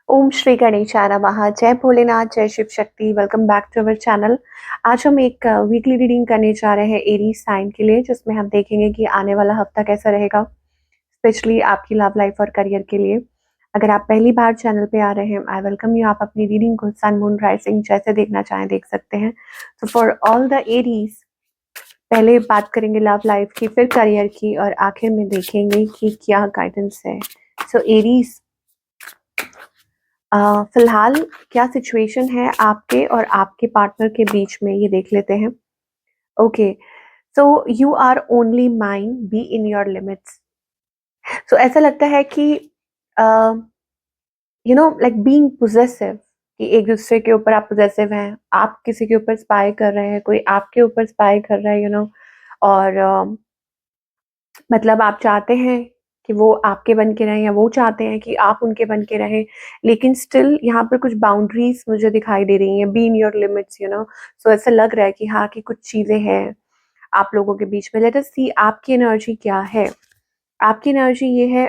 ओम श्री गणेशाय नमः। जय भोलेनाथ, जय Shiv Shakti. Welcome back to our channel. आज हम एक वीकली रीडिंग करने जा रहे हैं एरीज साइन के लिए, जिसमें हम देखेंगे कि आने वाला हफ्ता कैसा रहेगा, स्पेशली आपकी लव लाइफ और करियर के लिए। अगर आप पहली बार चैनल पे आ रहे हैं, आई वेलकम यू। आप अपनी रीडिंग को सन मून राइजिंग जैसे देखना चाहें देख सकते हैं। तो फॉर ऑल द एरीज, पहले बात करेंगे लव लाइफ की, फिर करियर की, और आखिर में देखेंगे कि क्या गाइडेंस है। सो एरीज, फिलहाल क्या सिचुएशन है आपके और आपके पार्टनर के बीच में, ये देख लेते हैं। Okay, so you are only mine, be in your limits. So ऐसा लगता है कि लाइक बीइंग पोजेसिव, कि एक दूसरे के ऊपर आप पोजेसिव हैं, आप किसी के ऊपर स्पाई कर रहे हैं, कोई आपके ऊपर स्पाई कर रहा है, और मतलब आप चाहते हैं कि वो आपके बन के रहें या वो चाहते हैं कि आप उनके बन के रहें, लेकिन स्टिल यहाँ पर कुछ बाउंड्रीज मुझे दिखाई दे रही हैं, B in your limits. So ऐसा लग रहा है कि हाँ, कि कुछ चीजें हैं आप लोगों के बीच में। लेट अस सी आपकी एनर्जी क्या है। आपकी एनर्जी ये है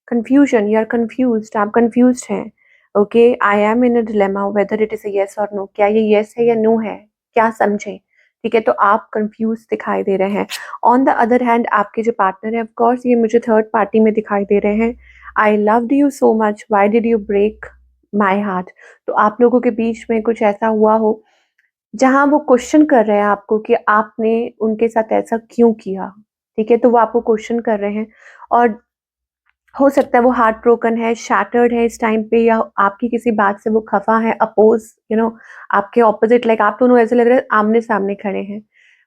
कंफ्यूजन, यू आर कंफ्यूज्ड, आप कंफ्यूज्ड हैं। Okay, I am in a dilemma whether it is a yes और नो, क्या ये येस है या नो है, क्या समझें। ठीक है, तो आप कंफ्यूज दिखाई दे रहे हैं। ऑन द अदर हैंड, आपके जो पार्टनर है, ऑफ कोर्स ये मुझे थर्ड पार्टी में दिखाई दे रहे हैं। I loved you so much, why did you break my heart. तो आप लोगों के बीच में कुछ ऐसा हुआ हो जहां वो क्वेश्चन कर रहे हैं आपको कि आपने उनके साथ ऐसा क्यों किया। ठीक है, तो वो आपको क्वेश्चन कर रहे हैं, और हो सकता है वो हार्ट ब्रोकन है, शैटर्ड है इस टाइम पे, या आपकी किसी बात से वो खफा है, अपोज आपके ऑपोजिट, लाइक आप दोनों ऐसे लग रहे हैं आमने सामने खड़े हैं,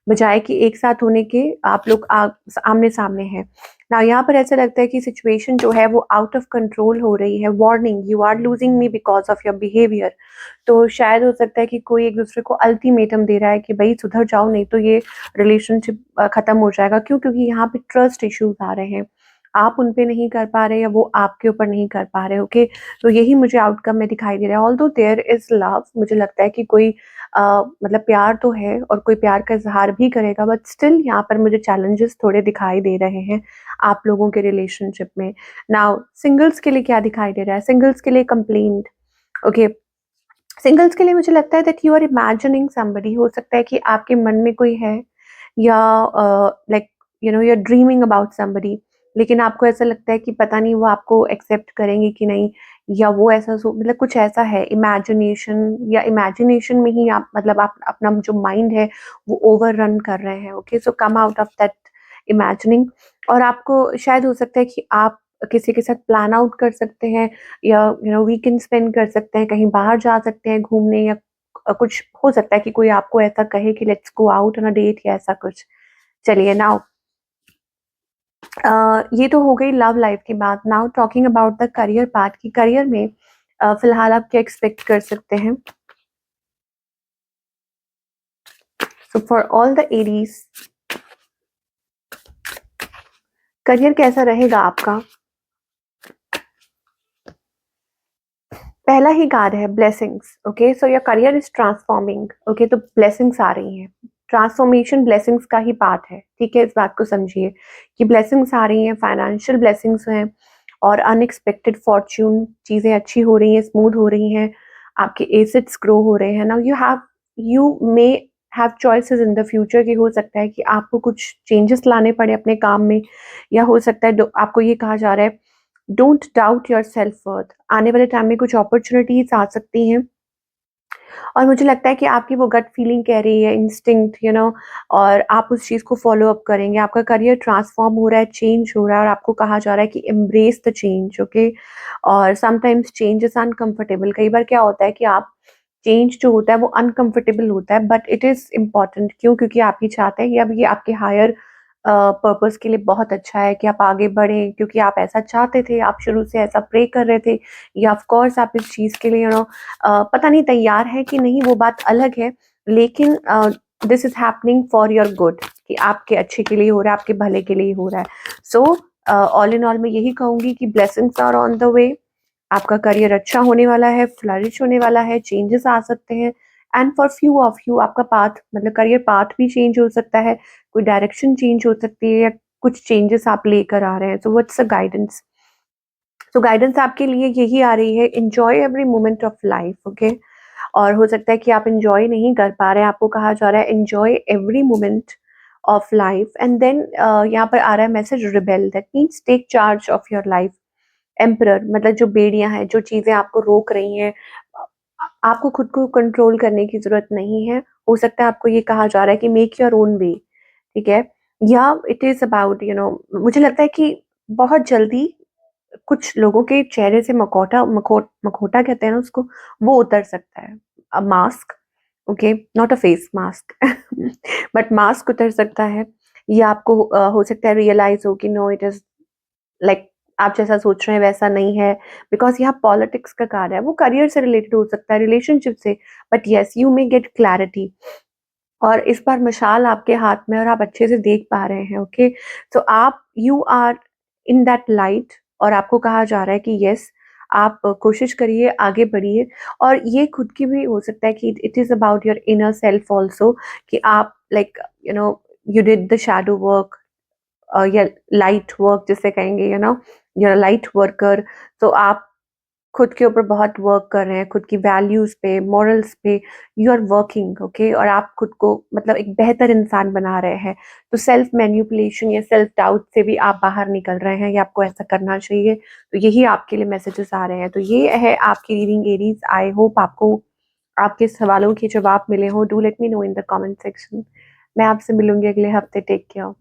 बजाय कि एक साथ होने के आप लोग आमने सामने हैं ना। यहाँ पर ऐसा लगता है कि सिचुएशन जो है वो आउट ऑफ कंट्रोल हो रही है। Warning, you are losing me because of your behaviour. तो शायद हो सकता है कि कोई एक दूसरे को अल्टीमेटम दे रहा है कि भाई सुधर जाओ, नहीं तो ये रिलेशनशिप खत्म हो जाएगा। क्यों? क्योंकि यहाँ पे ट्रस्ट इश्यूज आ रहे हैं, आप उन पे नहीं कर पा रहे या वो आपके ऊपर नहीं कर पा रहे। ओके, तो यही मुझे आउटकम में दिखाई दे रहा है। ऑल्दो देयर इज लव, मुझे लगता है कि कोई मतलब प्यार तो है और कोई प्यार का इजहार भी करेगा, बट स्टिल यहाँ पर मुझे चैलेंजेस थोड़े दिखाई दे रहे हैं आप लोगों के रिलेशनशिप में। नाउ सिंगल्स के लिए क्या दिखाई दे रहा है? सिंगल्स के लिए कंप्लेंट। ओके, सिंगल्स के लिए मुझे लगता है that you are imagining somebody. हो सकता है कि आपके मन में कोई है, या like you are dreaming about somebody, लेकिन आपको ऐसा लगता है कि पता नहीं वो आपको एक्सेप्ट करेंगे कि नहीं, या वो ऐसा मतलब कुछ ऐसा है इमेजिनेशन, या इमेजिनेशन में ही आप मतलब आप अपना जो माइंड है वो ओवर रन कर रहे हैं। Okay, so come out of that imagining. और आपको शायद हो सकता है कि आप किसी के साथ प्लान आउट कर सकते हैं, या वीकेंड स्पेंड कर सकते हैं, कहीं बाहर जा सकते हैं घूमने, या कुछ हो सकता है कि कोई आपको ऐसा कहे कि let's go out on a date या ऐसा कुछ। चलिए नाउ, ये तो हो गई लव लाइफ की बात। Now talking about the career part, की करियर में फिलहाल आप क्या एक्सपेक्ट कर सकते हैं। So for all the Aries, career कैसा रहेगा आपका? पहला ही कार्ड है blessings. Okay, so your career is transforming. Okay, तो ब्लेसिंग्स आ रही हैं। ट्रांसफॉर्मेशन ब्लेसिंग्स का ही पार्ट है। ठीक है, इस बात को समझिए कि ब्लेसिंग्स आ रही हैं, फाइनेंशियल ब्लेसिंग्स हैं, और अनएक्सपेक्टेड फॉर्च्यून, चीजें अच्छी हो रही हैं, स्मूथ हो रही हैं, आपके एसेट्स ग्रो हो रहे हैं। Now you may have choices in the future, कि हो सकता है कि आपको कुछ चेंजेस लाने पड़े अपने काम में, या हो सकता है आपको ये कहा जा रहा है don't doubt your self worth. आने वाले टाइम में कुछ अपॉर्चुनिटीज आ सकती हैं, और मुझे लगता है कि आपकी वो गट फीलिंग कह रही है, इंस्टिंक्ट, और आप उस चीज़ को फॉलो अप करेंगे। आपका करियर ट्रांसफॉर्म हो रहा है, चेंज हो रहा है, और आपको कहा जा रहा है कि एम्ब्रेस द चेंज। ओके, और समटाइम्स चेंज इज अनकंफर्टेबल। कई बार क्या होता है कि आप चेंज जो होता है वो अनकंफर्टेबल होता है, बट इट इज इम्पॉर्टेंट। क्यों? क्योंकि आप ये चाहते हैं, या ये आपके हायर पर्पस के लिए बहुत अच्छा है कि आप आगे बढ़ें, क्योंकि आप ऐसा चाहते थे, आप शुरू से ऐसा प्रे कर रहे थे, या ऑफ कोर्स आप इस चीज़ के लिए पता नहीं तैयार है कि नहीं, वो बात अलग है, लेकिन this is happening for your good, कि आपके अच्छे के लिए हो रहा है, आपके भले के लिए हो रहा है। सो ऑल इन ऑल मैं यही कहूंगी कि blessings are on the way. आपका करियर अच्छा होने वाला है, फ्लरिश होने वाला है, चेंजेस आ सकते हैं, and for few of you आपका पाथ, मतलब करियर पाथ भी चेंज हो सकता है, कोई डायरेक्शन चेंज हो सकती है, या कुछ चेंजेस आप लेकर आ रहे हैं। So what's the guidance? So guidance आपके लिए यही आ रही है, enjoy every moment of life, okay. और हो सकता है कि आप एन्जॉय नहीं कर पा रहे हैं, आपको कहा जा रहा है enjoy every moment of life and then यहाँ पर आ रहा है message rebel, that means take charge of your life. Emperor मतलब जो बेड़ियां हैं, जो चीजें आपको रोक रही हैं, आपको खुद को कंट्रोल करने की जरूरत नहीं है। हो सकता है आपको ये कहा जा रहा है कि मेक योर ओन वे, ठीक है। या इट इज अबाउट मुझे लगता है कि बहुत जल्दी कुछ लोगों के चेहरे से मखोटा कहते हैं ना उसको, वो उतर सकता है। A mask, okay, not a face mask but mask उतर सकता है। ये आपको हो सकता है रियलाइज हो कि नो इट इज लाइक आप जैसा सोच रहे हैं वैसा नहीं है, बिकॉज यहाँ पॉलिटिक्स का कार्य है, वो करियर से रिलेटेड हो सकता है, रिलेशनशिप से, but yes you may get clarity. और इस बार मशाल आपके हाथ में और आप अच्छे से देख पा रहे हैं, ओके। तो आप you are in that light और आपको कहा जा रहा है कि यस आप कोशिश करिए, आगे बढ़िए। और ये खुद की भी हो सकता है कि it is about your inner self also, कि आप like you did the shadow work या लाइट वर्क जिसे कहेंगे, you're a लाइट वर्कर। तो आप खुद के ऊपर बहुत वर्क कर रहे हैं, खुद की वैल्यूज पे, मॉरल्स पे यू आर वर्किंग, ओके। और आप खुद को मतलब एक बेहतर इंसान बना रहे हैं। तो सेल्फ मैन्युपुलेशन या सेल्फ डाउट से भी आप बाहर निकल रहे हैं, या आपको ऐसा करना चाहिए। तो यही आपके लिए मैसेजेस आ रहे हैं। तो ये है आपकी रीडिंग एरीज। आई होप आपको आपके सवालों के जवाब मिले हो। Do let me know in the comment section. मैं आपसे मिलूंगी अगले हफ्ते। Take care.